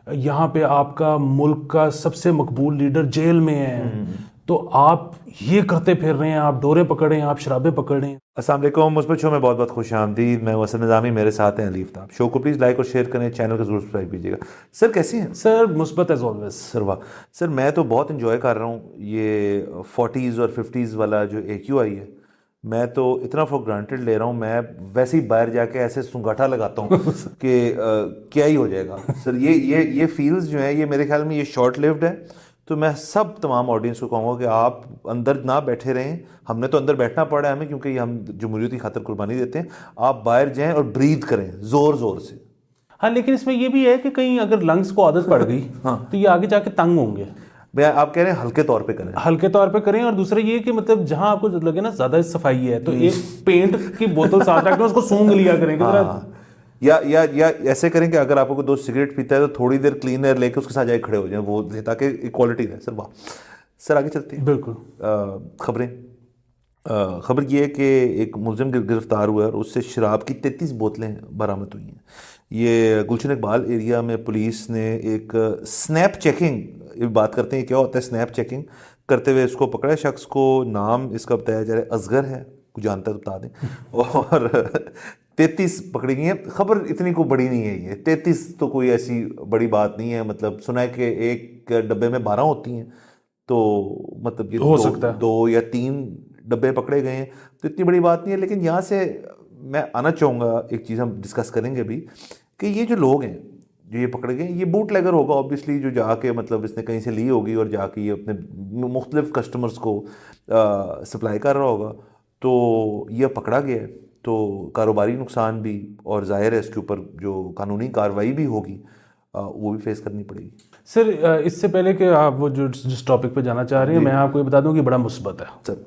यहाँ पे आपका मुल्क का सबसे मकबूल लीडर जेल में है, तो आप ये करते फिर रहे हैं, आप डोरे पकड़ रहे हैं, आप शराबें पकड़ रहे हैं। अस्सलाम वालेकुम, मुस्बत शो में बहुत बहुत खुश आमदीद। मैं वसन निज़ामी, मेरे साथ हैं अलीफ ताब। शो को प्लीज़ लाइक और शेयर करें, चैनल को जरूर सब्सक्राइब कीजिएगा। सर कैसे हैं? सर मुस्बत एज ऑलवेज। सर वाह। सर मैं तो बहुत इन्जॉय कर रहा हूँ ये 40s और 50s वाला जो AQI है। मैं तो इतना फॉर ग्रांटेड ले रहा हूँ, मैं वैसे ही बाहर जाके ऐसे सुंगाटा लगाता हूँ कि क्या ही हो जाएगा। सर ये फील्स जो है ये मेरे ख्याल में ये शॉर्ट लिव्ड है। तो मैं सब तमाम ऑडियंस को कहूँगा कि आप अंदर ना बैठे रहें। हमने तो अंदर बैठना पड़ा है हमें, क्योंकि हम जमहूरियत की खातिर कुर्बानी देते हैं। आप बाहर जाएं और ब्रीथ करें ज़ोर ज़ोर से। हाँ, लेकिन इसमें ये भी है कि कहीं अगर लंग्स को आदत पड़ गई हाँ, तो ये आगे जाके तंग होंगे। भैया आप कह रहे हैं हल्के तौर पे करें। हल्के तौर पे करें, और दूसरा ये कि मतलब जहां आपको लगे ना ज्यादा सफाई है तो एक पेंट की बोतल साथ रखें, उसको सूंघ लिया करें। हाँ, या ऐसे करें कि अगर आपको कोई दोस्त सिगरेट पीता है तो थोड़ी देर क्लीन एयर लेके उसके साथ जाके खड़े हो जाएं, वो ताकि इक्वालिटी रहे। सर वाह। सर आगे चलते हैं। बिल्कुल। खबरें। खबर ये है कि एक मुलजिम गिरफ्तार हुआ है और उससे शराब की 33 बोतलें बरामद हुई हैं। ये गुलशन इकबाल एरिया में पुलिस ने एक स्नैप चेकिंग, बात करते हैं क्या होता है स्नैप चेकिंग, करते हुए इसको पकड़ा। शख्स को नाम इसका बताया जा रहा है असगर है, कुछ जानता है तो बता दें। और 33 पकड़ी गई हैं। खबर इतनी को बड़ी नहीं है, ये 33 तो कोई ऐसी बड़ी बात नहीं है। मतलब सुना है कि एक डब्बे में 12 होती हैं, तो मतलब ये हो सकता है 2 या 3 डब्बे पकड़े गए हैं, तो इतनी बड़ी बात नहीं है। लेकिन यहाँ से मैं आना चाहूँगा, एक चीज़ हम डिस्कस करेंगे अभी, कि ये जो लोग हैं जो ये पकड़े गए, ये बूट लेगर होगा ऑब्वियसली, जो जाके मतलब इसने कहीं से ली होगी और जाके ये अपने मुख्तलिफ कस्टमर्स को सप्लाई कर रहा होगा। तो ये पकड़ा गया है, तो कारोबारी नुकसान भी, और जाहिर है इसके ऊपर जो कानूनी कार्रवाई भी होगी वो भी फेस करनी पड़ेगी। सर इससे पहले कि आप वो जो जिस टॉपिक पे जाना चाह रहे हैं, मैं आपको ये बता दूं कि बड़ा मुस्बत है सर।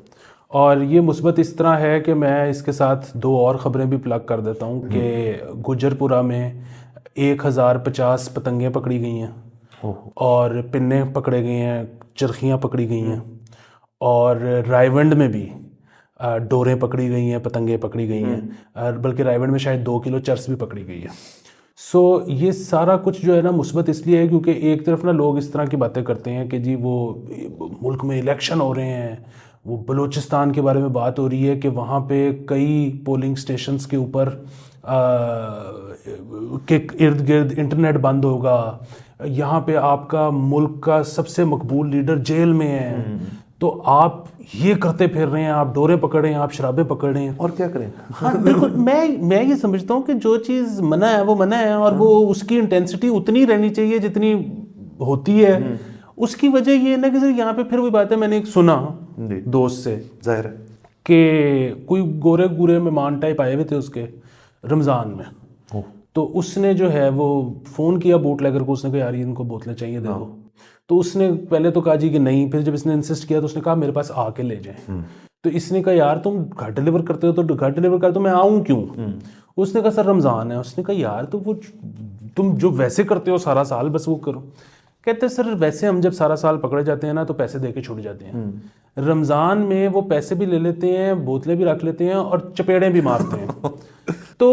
और ये मुस्बत इस तरह है कि मैं इसके साथ 2 और ख़बरें भी प्लग कर देता हूँ कि गुजरपुरा में 1050 पतंगें पकड़ी गई हैं और पिन्ने पकड़े गए हैं, चरखियाँ पकड़ी गई हैं, और रायवंड में भी डोरें पकड़ी गई हैं, पतंगें पकड़ी गई हैं, बल्कि रायवंड में शायद 2 किलो चर्स भी पकड़ी गई है। सो ये सारा कुछ जो है ना मुस्बत इसलिए है क्योंकि एक तरफ ना लोग इस तरह की बातें करते हैं कि जी वो मुल्क में इलेक्शन हो रहे हैं, वो बलूचिस्तान के बारे में बात हो रही है कि वहाँ पे कई पोलिंग स्टेशंस के ऊपर के इर्द गिर्द इंटरनेट बंद होगा, यहाँ पे आपका मुल्क का सबसे मकबूल लीडर जेल में है, तो आप ये करते फिर रहे हैं, आप डोरे पकड़ रहे हैं, आप शराबें पकड़ रहे हैं। और क्या करें? हाँ बिल्कुल। मैं ये समझता हूँ कि जो चीज़ मना है वो मना है, और वो उसकी इंटेंसिटी उतनी रहनी चाहिए जितनी होती है। उसकी वजह ये है ना कि सर यहाँ पे फिर वही बात है, मैंने एक सुना दोस्त से, जाहिर है कि कोई गोरे गोरे मेहमान टाइप आए हुए थे उसके रमज़ान में, तो उसने जो है वो फ़ोन किया बूट लेकर को, उसने कहा यार इनको बोतलें चाहिए दे दो। तो उसने पहले तो कहा जी कि नहीं, फिर जब इसने इंसिस्ट किया तो उसने कहा मेरे पास आके ले जाएं। तो इसने कहा यार तुम घर डिलीवर करते हो तो घर डिलीवर कर, तो मैं आऊँ क्यों? उसने कहा सर रमज़ान है। उसने कहा यार तो वो तुम जो वैसे करते हो सारा साल बस वो करो। कहते सर वैसे हम जब सारा साल पकड़े जाते हैं ना तो पैसे दे के छूट जाते हैं, रमज़ान में वो पैसे भी ले लेते हैं, बोतलें भी रख लेते हैं और चपेड़ें भी मारते हैं। तो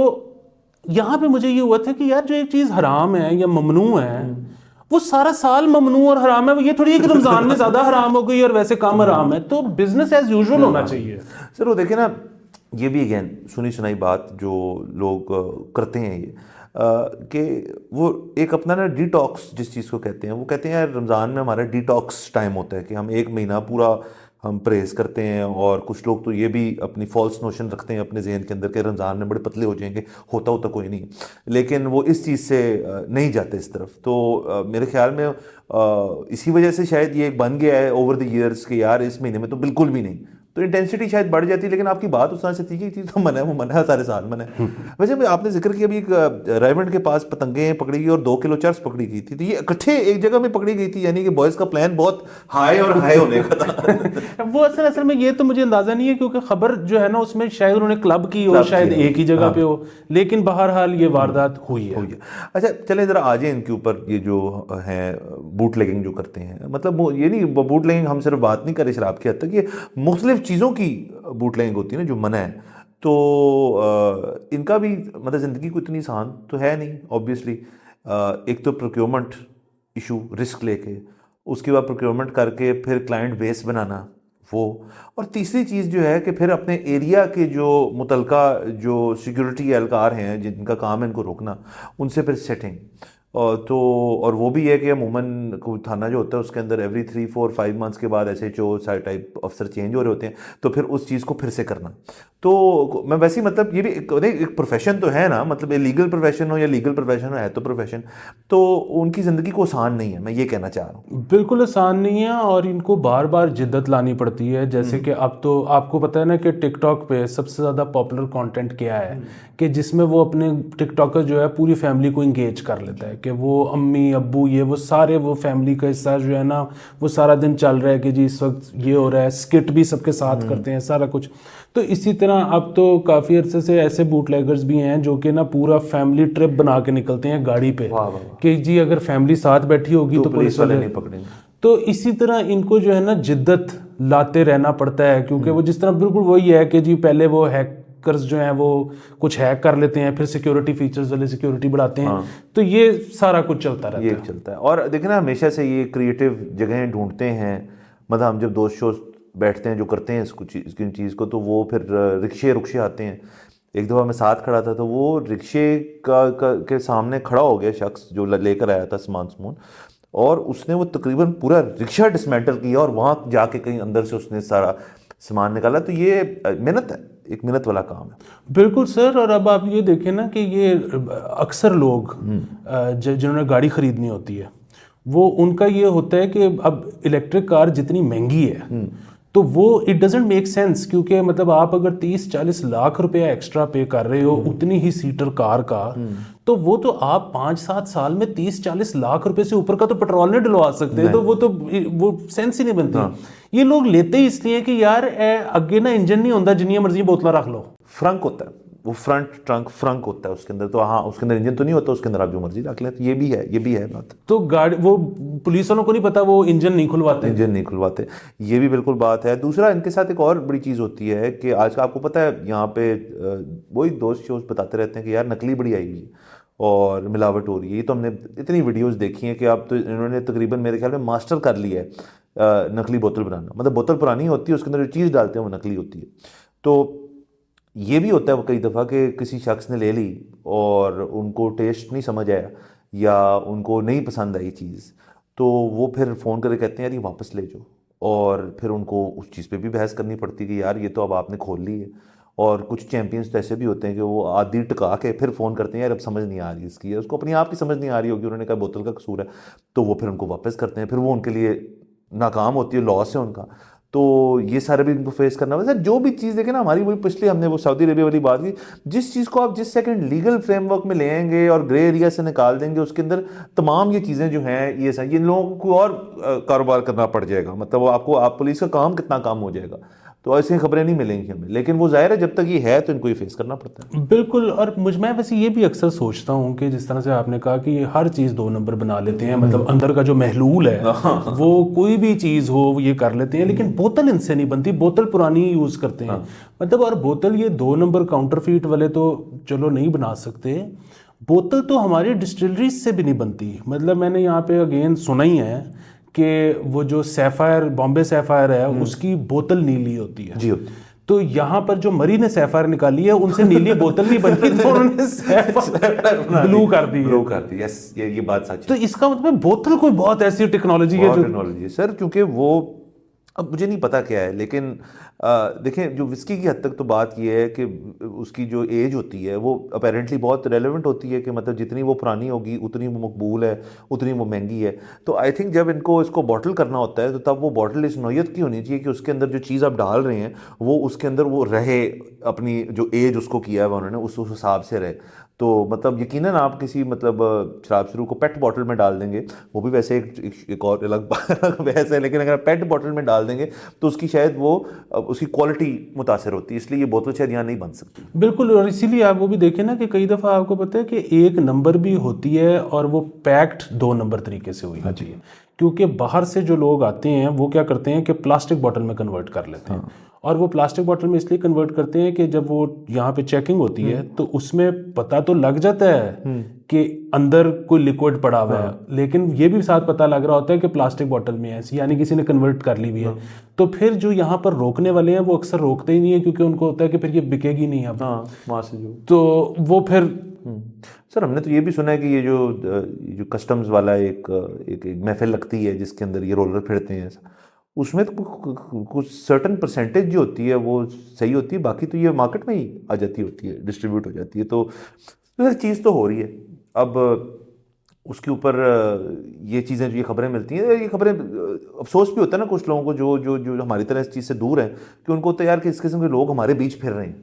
यहाँ पे मुझे ये हुआ था कि यार जो एक चीज़ हराम है या ममनू है वो सारा साल ममनू और हराम है। ये थोड़ी है कि रमज़ान में ज़्यादा हराम हो गई और वैसे कम हराम है, तो बिजनेस एज यूजुअल होना चाहिए। सर वो देखे ना, ये भी अगेन सुनी सुनाई बात जो लोग करते हैं ये कि वो एक अपना ना डिटॉक्स जिस चीज़ को कहते हैं, वो कहते हैं यार रमज़ान में हमारा डिटॉक्स टाइम होता है कि हम 1 महीना पूरा हम परहेज करते हैं। और कुछ लोग तो ये भी अपनी फॉल्स नोशन रखते हैं अपने जहन के अंदर कि रमज़ान में बड़े पतले हो जाएंगे, होता कोई नहीं, लेकिन वो इस चीज़ से नहीं जाते इस तरफ। तो मेरे ख्याल में इसी वजह से शायद ये बन गया है ओवर द ईयर्स कि यार इस महीने में तो बिल्कुल भी नहीं, तो इंटेंसिटी शायद बढ़ जाती है। लेकिन आपकी बात उस तरह से थी कि चीज़ तो मना है, वो मना है, सारे साल मना है। वैसे भी आपने जिक्र किया अभी एक रायवंड के पास पतंगें पकड़ी गई और 2 किलो चर्स पकड़ी गई थी, तो ये इकट्ठे एक जगह में पकड़ी गई थी, यानी कि बॉयज़ का प्लान बहुत हाई और हाई होने का था। वो असल में ये तो मुझे अंदाजा नहीं है क्योंकि खबर जो है ना उसमें शायद उन्होंने क्लब की हो, शायद एक ही जगह पे हो, लेकिन बहरहाल ये वारदात हुई है। अच्छा चलें ज़रा आ जाए इनके ऊपर। ये जो हैं बूट लेगिंग जो करते हैं, मतलब ये नहीं बूट लेगिंग हम सिर्फ बात नहीं करें शराब की हद तक, ये मुख्तलिफ चीज़ों की बूट लेगिंग होती है ना जो मना है। तो इनका भी मतलब ज़िंदगी को इतनी आसान तो है नहीं ऑब्वियसली। एक तो प्रोक्योरमेंट इशू, रिस्क लेके, उसके बाद प्रोक्योरमेंट करके फिर क्लाइंट बेस बनाना वो, और तीसरी चीज़ जो है कि फिर अपने एरिया के जो मुतलका जो सिक्योरिटी एहलकार हैं जिनका काम है इनको रोकना, उनसे फिर सेटिंग। तो और वो भी है कि अमूमन कोई थाना जो होता है उसके अंदर एवरी 3-4-5 मंथ्स के बाद SHO टाइप अफसर चेंज हो रहे होते हैं, तो फिर उस चीज़ को फिर से करना। तो मैं वैसे ही मतलब ये भी एक प्रोफेशन तो है ना, मतलब ये लीगल प्रोफेशन हो या लीगल प्रोफेशन हो, है तो प्रोफेशन, तो उनकी ज़िंदगी को आसान नहीं है, मैं ये कहना चाह रहा हूँ। बिल्कुल आसान नहीं है और इनको बार बार जिद्दत लानी पड़ती है। जैसे कि अब तो आपको पता है ना कि टिकटॉक पे सबसे ज़्यादा पॉपुलर कंटेंट क्या है, कि जिसमें वो अपने टिकटॉकर जो है पूरी फैमिली को इंगेज कर लेता है, कि वो अम्मी अब्बू ये वो सारे वो फैमिली का हिस्सा जो है ना, वो सारा दिन चल रहा है कि जी इस वक्त ये हो रहा है, स्किट भी सबके साथ करते हैं सारा कुछ। तो इसी तरह अब तो काफ़ी अरसे से ऐसे बूटलेगर्स भी हैं जो कि ना पूरा फैमिली ट्रिप बना के निकलते हैं गाड़ी पे, कि जी अगर फैमिली साथ बैठी होगी तो पुलिस वाले नहीं पकड़ेंगे। तो इसी तरह इनको जो है ना जिद्दत लाते रहना पड़ता है, क्योंकि वो जिस तरह बिल्कुल वही है कि जी पहले वो हैकर्स जो हैं वो कुछ हैक कर लेते हैं, फिर सिक्योरिटी फीचर्स वाले सिक्योरिटी बढ़ाते हैं। तो ये सारा कुछ चलता रहता है, ये चलता है। और देखिए ना, हमेशा से ये क्रिएटिव जगहें ढूंढते हैं, मतलब हम जब दोस्त शोज बैठते हैं जो करते हैं इसको चीज़ को, तो वो फिर रिक्शे आते हैं। एक दफ़ा मैं साथ खड़ा था तो वो रिक्शे के सामने खड़ा हो गया शख्स जो लेकर आया था सामान, और उसने वो तकरीबन पूरा रिक्शा डिसमेंटल किया और वहाँ जाके कहीं अंदर से उसने सारा सामान निकाला। तो ये मेहनत है, एक मेहनत वाला काम है। बिल्कुल सर। और अब आप ये देखें ना कि ये अक्सर लोग जिन्होंने गाड़ी खरीदनी होती है, वो उनका ये होता है कि अब इलेक्ट्रिक कार जितनी महंगी है तो वो इट डजेंट मेक सेंस, क्योंकि मतलब आप अगर 30-40 लाख रुपया एक्स्ट्रा पे कर रहे हो उतनी ही सीटर कार का, तो वो तो आप 5-7 साल में 30-40 लाख रुपए से ऊपर का तो पेट्रोल नहीं डलवा सकते। तो वो सेंस ही नहीं बनती। ये लोग लेते ही इसलिए कि यार अगे ना इंजन नहीं होता, जिन्नी मर्जी बोतला रख लो। फ्रंक होता है वो, फ्रंट ट्रंक फ्रंक होता है उसके अंदर, तो हाँ उसके अंदर इंजन तो नहीं होता, उसके अंदर आप जो मर्जी रख लें। तो ये भी है बात। तो गाड़ी वो पुलिस वालों को नहीं पता, वो इंजन नहीं खुलवाते। ये भी बिल्कुल बात है। दूसरा, इनके साथ एक और बड़ी चीज़ होती है कि आज का आपको पता है यहाँ पे वही दोस्त शोज बताते रहते हैं कि यार नकली बड़ी आई हुई है और मिलावट हो रही है। ये तो हमने इतनी वीडियोज़ देखी हैं कि अब तो इन्होंने तकरीबन मेरे ख्याल में मास्टर कर लिया है नकली बोतल बनाना। मतलब बोतल पुरानी होती है, उसके अंदर जो चीज़ डालते हैं वो नकली होती है। तो ये भी होता है वो कई दफ़ा कि किसी शख्स ने ले ली और उनको टेस्ट नहीं समझ आया या उनको नहीं पसंद आई चीज़, तो वो फिर फ़ोन करके कहते हैं यार ये वापस ले जाओ, और फिर उनको उस चीज़ पे भी बहस करनी पड़ती है कि यार ये तो अब आपने खोल ली है। और कुछ चैंपियंस तो ऐसे भी होते हैं कि वो आधी टका के फिर फ़ोन करते हैं यार अब समझ नहीं आ रही इसकी, उसको अपनी आप की समझ नहीं आ रही होगी, उन्होंने कहा बोतल का कसूर है, तो वो फिर उनको वापस करते हैं। फिर वो उनके लिए नाकाम होती है, लॉस है उनका। तो ये सारे भी इनको फेस करना पड़ता है। जो भी चीज़ देखें ना, हमारी वही पिछले हमने वो सऊदी अरेबिया वाली बात की, जिस चीज़ को आप जिस सेकंड लीगल फ्रेमवर्क में ले आएंगे और ग्रे एरिया से निकाल देंगे, उसके अंदर तमाम ये चीज़ें जो हैं ये लोगों को और कारोबार करना पड़ जाएगा। मतलब आपको आप पुलिस का काम कितना काम हो जाएगा। तो ऐसी खबरें नहीं मिलेंगी हमें, लेकिन वो जाहिर है जब तक ये है तो इनको ये फेस करना पड़ता है। बिल्कुल। और मैं वैसे ये भी अक्सर सोचता हूँ कि जिस तरह से आपने कहा कि ये हर चीज़ 2 नंबर बना लेते हैं, मतलब अंदर का जो महलूल है वो कोई भी चीज़ हो ये कर लेते हैं, लेकिन बोतल इनसे नहीं बनती, बोतल पुरानी यूज़ करते हैं। मतलब और बोतल ये 2 नंबर काउंटरफीट वाले तो चलो नहीं बना सकते, बोतल तो हमारी डिस्टिलरीज से भी नहीं बनती। मतलब मैंने यहाँ पे अगेन सुना ही है कि वो जो सैफायर, बॉम्बे सैफायर है, उसकी बोतल नीली होती है। जी होती। तो यहाँ पर जो मरी ने सैफायर निकाली है उनसे नीली बोतल नहीं बनती, तो उन्होंने सैफायर ब्लू कर दी। यस, ये बात सच है। तो इसका मतलब बोतल कोई बहुत ऐसी टेक्नोलॉजी है जो टेक्नोलॉजी है सर, क्योंकि वो अब मुझे नहीं पता क्या है, लेकिन देखें जो विस्की की हद तक तो बात ये है कि उसकी जो एज होती है वो अपेरेंटली बहुत रेलेवेंट होती है, कि मतलब जितनी वो पुरानी होगी उतनी वो मकबूल है, उतनी वो महंगी है। तो आई थिंक जब इनको इसको बॉटल करना होता है तो तब वो बॉटल इस नौयत की होनी चाहिए कि उसके अंदर जो चीज़ आप डाल रहे हैं वो उसके अंदर वो रहे, अपनी जो एज उसको किया है उन्होंने उस हिसाब से रहे। तो मतलब यकीनन आप किसी मतलब शराब शुरू को पेट बॉटल में डाल देंगे, वो भी वैसे एक और अलग बहस है, लेकिन अगर पेट बॉटल में डाल देंगे तो उसकी शायद वो उसकी क्वालिटी मुतासर होती है, इसलिए ये बोतल शायद यहाँ नहीं बन सकती। बिल्कुल। और इसीलिए आप वो भी देखें ना कि कई दफ़ा आपको पता है कि 1 नंबर भी होती है और वो पैक्ड 2 नंबर तरीके से हुई होती है, क्योंकि बाहर से जो लोग आते हैं वो क्या करते हैं कि प्लास्टिक बॉटल में कन्वर्ट कर लेते हैं। और वो प्लास्टिक बॉटल में इसलिए कन्वर्ट करते हैं कि जब वो यहाँ पे चेकिंग होती है तो उसमें पता तो लग जाता है कि अंदर कोई लिक्विड पड़ा हुआ है, लेकिन ये भी साथ पता लग रहा होता है कि प्लास्टिक बॉटल में है, यानी किसी ने कन्वर्ट कर ली हुई है। तो फिर जो यहाँ पर रोकने वाले हैं वो अक्सर रोकते ही नहीं है, क्योंकि उनको होता है कि फिर ये बिकेगी नहीं अब। वहाँ से जो तो वो फिर सर हमने तो ये भी सुना है कि ये जो कस्टम्स वाला एक महफिल लगती है जिसके अंदर ये रोलर फिरते हैं, उसमें तो कुछ सर्टन परसेंटेज जो होती है वो सही होती है, बाकी तो ये मार्केट में ही आ जाती होती है, डिस्ट्रीब्यूट हो जाती है। तो चीज़ तो हो रही है। अब उसके ऊपर ये चीज़ें जो ये खबरें मिलती हैं, ये खबरें अफसोस भी होता है ना कुछ लोगों को जो जो जो हमारी तरह इस चीज़ से दूर हैं, कि उनको होता है यार कि इस किस्म के लोग हमारे बीच फिर रहे हैं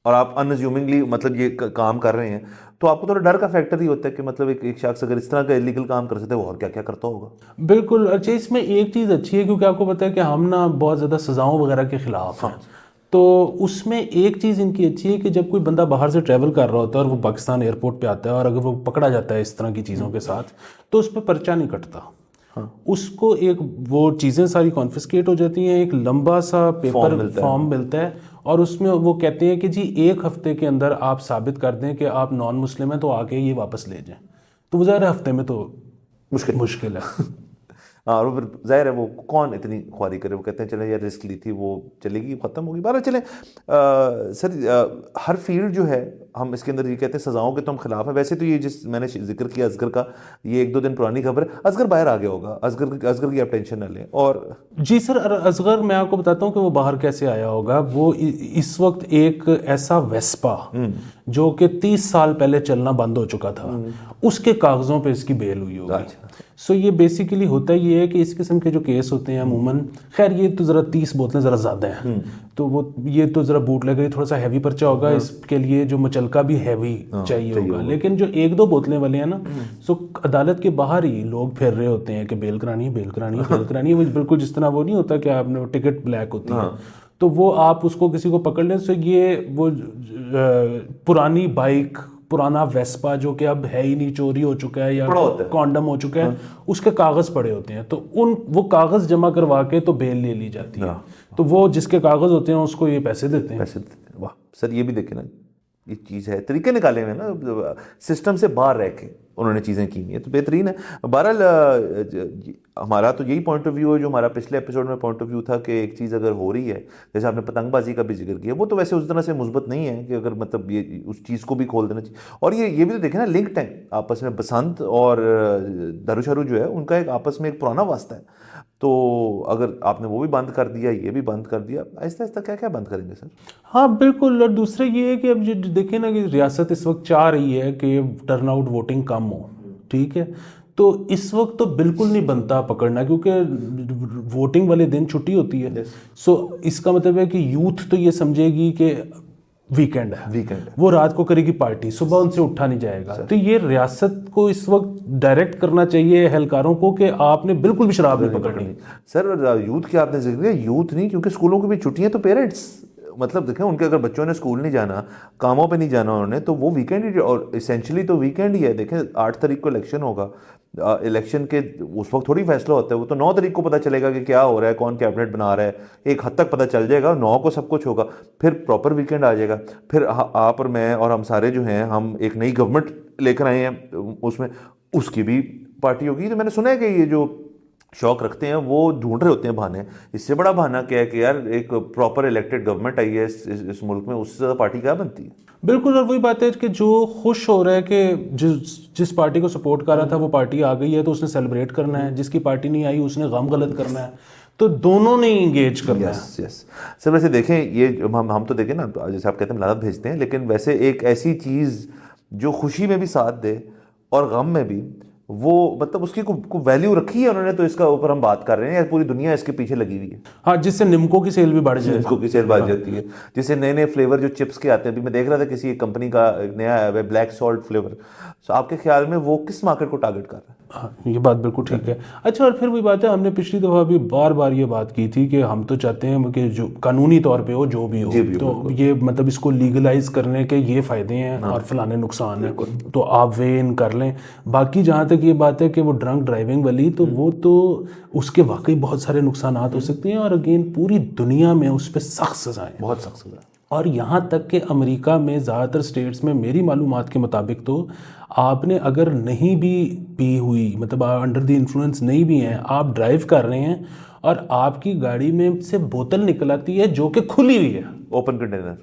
और आप अनअज्यूमिंगली मतलब ये काम कर रहे हैं, तो आपको थोड़ा डर का फैक्टर ही होता है कि मतलब एक शख्स अगर इस तरह का इलीगल काम कर सकते हैं वो और क्या क्या करता होगा। बिल्कुल। अच्छा, इसमें एक चीज़ अच्छी है क्योंकि आपको पता है कि हम ना बहुत ज़्यादा सज़ाओं वगैरह के खिलाफ हैं। तो उसमें एक चीज़ इनकी अच्छी है कि जब कोई बंदा बाहर से ट्रैवल कर रहा होता है और वो पाकिस्तान एयरपोर्ट पे आता है और अगर वो पकड़ा जाता है इस तरह की चीज़ों के साथ, तो उस पर पर्चा नहीं कटता। उसको एक वो चीज़ें सारी कॉन्फिस्केट हो जाती हैं, एक लंबा सा पेपर फॉर्म मिलता है और उसमें वो कहते हैं कि जी 1 हफ्ते के अंदर आप साबित कर दें कि आप नॉन मुस्लिम हैं तो आके ये वापस ले जाएं। तो वो ज़ाहिर हफ्ते में तो मुश्किल है। और फिर जाहिर है वो कौन इतनी ख्वारी करे, वो कहते हैं चले यार रिस्क ली थी वो चलेगी, ख़त्म होगी। बारह चले सर हर फील्ड जो है हम इसके अंदर ये कहते हैं सज़ाओं के तो हम खिलाफ हैं। वैसे तो ये जिस मैंने जिक्र किया असगर का, ये 1-2 दिन पुरानी खबर है, असगर बाहर आ गया होगा, असगर की आप टेंशन ना लें। और जी सर, असगर मैं आपको बताता हूँ कि वो बाहर कैसे आया होगा। वो इस वक्त एक ऐसा वेस्पा जो कि 30 साल पहले चलना बंद हो चुका था, उसके कागज़ों पे इसकी बेल हुई होगी। सो ये बेसिकली होता ये है कि इस किस्म के जो केस होते हैं अमूमन, खैर ये तो ज़रा 30 बोतलें ज़रा ज़्यादा हैं, तो वो ये तो ज़रा बूट लगे थोड़ा सा हैवी पर्चा होगा, इसके लिए जो मचलका भी हैवी चाहिए होगा। लेकिन जो 1-2 बोतलें वाले हैं ना, सो अदालत के बाहर ही लोग फिर रहे होते हैं कि बेल करानी है, बेल करानी है, बेल करानी है। वो बिल्कुल जिस तरह वो नहीं होता कि आपने टिकट ब्लैक होती है, तो वो आप उसको किसी को पकड़ लें। सो ये वो पुरानी बाइक, पुराना वेस्पा जो कि अब है ही नहीं, चोरी हो चुका है या कॉन्डम हो चुका है, उसके कागज़ पड़े होते हैं, तो वो कागज़ जमा करवा के तो बेल ले ली जाती है। तो वो जिसके कागज़ होते हैं उसको ये पैसे देते हैं। वाह सर, ये भी देखे ना, ये चीज़ है, तरीके निकाले हुए ना, सिस्टम से बाहर रह के उन्होंने चीज़ें की हैं, तो बेहतरीन है। बहरहाल हमारा तो यही पॉइंट ऑफ व्यू है जो हमारा पिछले एपिसोड में पॉइंट ऑफ व्यू था कि एक चीज़ अगर हो रही है, जैसे आपने पतंगबाजी का भी जिक्र किया, वो तो वैसे उस तरह से मुस्बत नहीं है कि अगर मतलब ये उस चीज़ को भी खोल देना चाहिए। और ये भी तो देखें ना, लिंक्ड है आपस में, बसंत और दारूशारू जो है उनका एक आपस में एक पुराना वास्ता है। तो अगर आपने वो भी बंद कर दिया, ये भी बंद कर दिया, आहिस्ता आहिस्ता क्या क्या बंद करेंगे सर? हाँ बिल्कुल। और दूसरा ये है कि अब जो देखें ना कि रियासत इस वक्त चाह रही है कि टर्नआउट वोटिंग कम हो, ठीक है, तो इस वक्त तो बिल्कुल नहीं बनता पकड़ना, क्योंकि वोटिंग वाले दिन छुट्टी होती है। सो इसका मतलब है कि यूथ तो ये समझेगी कि वीकेंड है, वो रात को करेगी पार्टी, सुबह उनसे उठा नहीं जाएगा। तो ये रियासत को इस वक्त डायरेक्ट करना चाहिए एहलकारों को कि आपने बिल्कुल भी शराब नहीं पकड़नी। सर यूथ की आपने जिक्र किया, यूथ नहीं, क्योंकि स्कूलों की भी छुट्टियां, तो पेरेंट्स मतलब देखें उनके अगर बच्चों ने स्कूल नहीं जाना, कामों पे नहीं जाना उन्होंने, तो वो वीकेंड ही, और इसेंशली तो वीकेंड ही है। देखें 8 तारीख को इलेक्शन होगा, इलेक्शन के उस वक्त थोड़ी फैसला होता है, वो तो 9 तारीख को पता चलेगा कि क्या हो रहा है, कौन कैबिनेट बना रहा है, एक हद तक पता चल जाएगा, 9 को सब कुछ होगा, फिर प्रॉपर वीकेंड आ जाएगा। फिर आप और मैं और हम सारे जो हैं, हम एक नई गवर्नमेंट लेकर आए हैं, उसमें उसकी भी पार्टी होगी। तो मैंने सुना है कि ये जो शौक रखते हैं वो ढूंढ रहे होते हैं बहाने, इससे बड़ा बहाना क्या है कि यार एक प्रॉपर इलेक्टेड गवर्नमेंट आई है इस मुल्क में, उससे ज़्यादा पार्टी क्या बनती है? बिल्कुल। और वही बात है कि जो खुश हो रहा है कि जिस पार्टी को सपोर्ट कर रहा था वो पार्टी आ गई है तो उसने सेलिब्रेट करना है, जिसकी पार्टी नहीं आई उसने गम गलत करना है, तो दोनों ने इंगेज करना है। Yes sir. वैसे देखें ये हम तो देखें ना, जैसे आप कहते हैं लानत भेजते हैं, लेकिन वैसे एक ऐसी चीज़ जो खुशी में भी साथ दे और गम में भी, वो मतलब उसकी को वैल्यू रखी है उन्होंने, तो इसका ऊपर हम बात कर रहे हैं, पूरी दुनिया इसके पीछे लगी हुई है। हाँ, जिससे निम्को की सेल भी बढ़ जाए, निम्को की सेल बढ़ जाती है, जिससे नए नए फ्लेवर जो चिप्स के आते हैं। अभी मैं देख रहा था किसी एक कंपनी का नया आया है ब्लैक सॉल्ट फ्लेवर, तो आपके ख्याल में वो किस मार्केट को टारगेट कर रहा है? हाँ, ये बात बिल्कुल ठीक है। अच्छा, और फिर वही बात है, हमने पिछली दफ़ा भी बार बार ये बात की थी कि हम तो चाहते हैं कि जो कानूनी तौर पे हो जो भी हो, तो ये मतलब इसको लीगलाइज करने के ये फ़ायदे हैं और फलाने नुकसान हैं, तो आप वे इन कर लें। बाकी जहाँ तक तक ये बात है कि वो ड्रंक ड्राइविंग वाली, तो वो तो उसके वाकई बहुत सारे नुकसानात हो सकते हैं, और अगेन पूरी दुनिया में उस पर सख्त सजाएं, बहुत सख्त सजा। और यहाँ तक कि अमेरिका में ज़्यादातर स्टेट्स में मेरी मालूमात के मुताबिक तो आपने अगर नहीं भी पी हुई, मतलब अंडर द इन्फ्लुएंस नहीं भी हैं, आप ड्राइव कर रहे हैं और आपकी गाड़ी में से बोतल निकल आती है जो कि खुली हुई है, ओपन कंटेनर,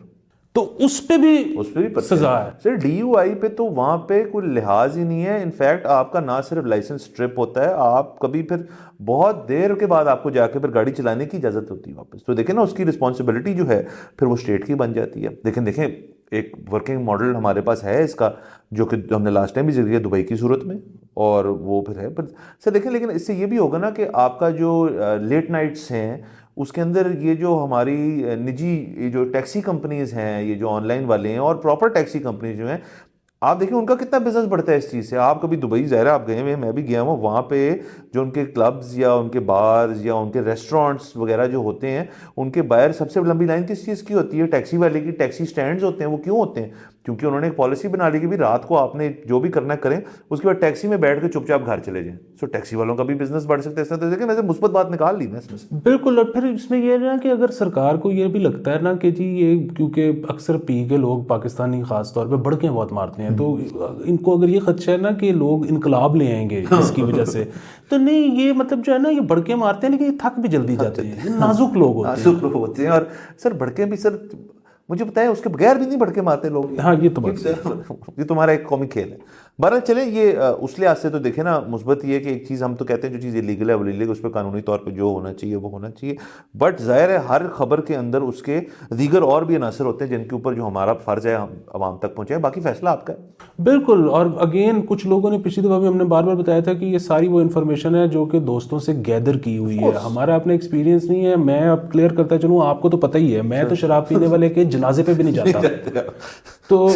तो उस पे भी सजा है। सर DUI पे तो वहाँ पे कोई लिहाज ही नहीं है। इनफैक्ट आपका ना सिर्फ लाइसेंस स्ट्रिप होता है, आप कभी फिर बहुत देर के बाद आपको जाके फिर गाड़ी चलाने की इजाज़त होती है वापस। तो देखें ना, उसकी रिस्पॉन्सिबिलिटी जो है फिर वो स्टेट की बन जाती है। देखें एक वर्किंग मॉडल हमारे पास है इसका, जो कि हमने लास्ट टाइम भी जिक्र किया दुबई की सूरत में, और वो फिर है। पर सर देखें, लेकिन इससे ये भी होगा ना कि आपका जो लेट नाइट्स हैं उसके अंदर ये जो हमारी निजी ये जो टैक्सी कंपनीज हैं, ये जो ऑनलाइन वाले हैं और प्रॉपर टैक्सी कंपनीज जो हैं, आप देखिए उनका कितना बिजनेस बढ़ता है इस चीज़ से। आप कभी दुबई ज़ाहिर आप गए हुए, मैं भी गया हूँ, वहाँ पे जो उनके क्लब्स या उनके बार्स या उनके रेस्टोरेंट्स वगैरह जो होते हैं, उनके बाहर सबसे लंबी लाइन किस चीज़ की होती है? टैक्सी वाले की। टैक्सी स्टैंड्स होते हैं। वो क्यों होते हैं? क्योंकि उन्होंने एक पॉलिसी बना ली कि भी रात को आपने जो भी करना करें, उसके बाद टैक्सी में बैठ के चुपचाप घर चले जाएं। सो टैक्सी वालों का भी बिजनेस बढ़ सकता है इसमें। तो देखिए, वैसे मुस्बत बात निकाल ली ना इसमें से। बिल्कुल। और फिर इसमें ये है ना कि अगर सरकार को ये भी लगता है ना कि जी ये, क्योंकि अक्सर पी के लोग पाकिस्तानी खास तौर पे भड़के बहुत मारते हैं, तो इनको अगर ये खदशा है ना कि लोग इनकलाब ले आएंगे इसकी वजह से, तो नहीं, ये मतलब जो है ना, ये भड़के मारते हैं लेकिन ये थक भी जल्दी जाते हैं, ये नाजुक लोग होते हैं। नाजुक लोग होते हैं। और सर भड़के भी, सर मुझे पता है उसके बगैर भी नहीं भड़के मारते लोग। हाँ, ये तो बात ये तुम्हारा एक कॉमिक खेल है। बहरहाल चले, ये उस लिहाज से तो देखे ना, मुस्बत ये है कि एक चीज़ हम तो कहते हैं जो चीज़ इलीगल है वो इलीगल, उस पर कानूनी तौर पे जो होना चाहिए वो होना चाहिए। बट ज़ाहिर है हर खबर के अंदर उसके दीगर और भी अनासर होते हैं जिनके ऊपर जो हमारा फ़र्ज़ है हम आवाम तक पहुँचाएं। बाकी फैसला आपका है। बिल्कुल। और अगेन कुछ लोगों ने पिछली दफ़ा भी हमने बार बार बताया था कि ये सारी वो इन्फॉर्मेशन है जो कि दोस्तों से गैदर की हुई है, हमारा अपना एक्सपीरियंस नहीं है। मैं अब क्लियर करता चलूँ, आपको तो पता ही है, मैं तो शराब पीने वाले के जनाजे पे भी नहीं जाता। तो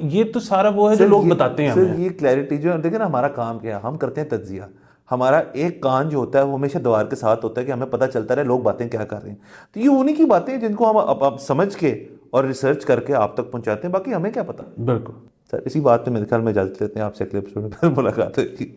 ये तो सारा वो है जो लोग बताते हैं हमें। ये क्लैरिटी जो देखिए ना, हमारा काम क्या है, हम करते हैं तज्जिया। हमारा एक कान जो होता है वो हमेशा दीवार के साथ होता है कि हमें पता चलता रहे लोग बातें क्या कर रहे हैं। तो ये उन्हीं की बातें हैं जिनको हम अब समझ के और रिसर्च करके आप तक पहुंचाते हैं। बाकी हमें क्या पता। बिल्कुल सर इसी बात पे मेरे ख्याल में इजाजत लेते हैं। आपसे अगले एपिसोड में मुलाकात होगी।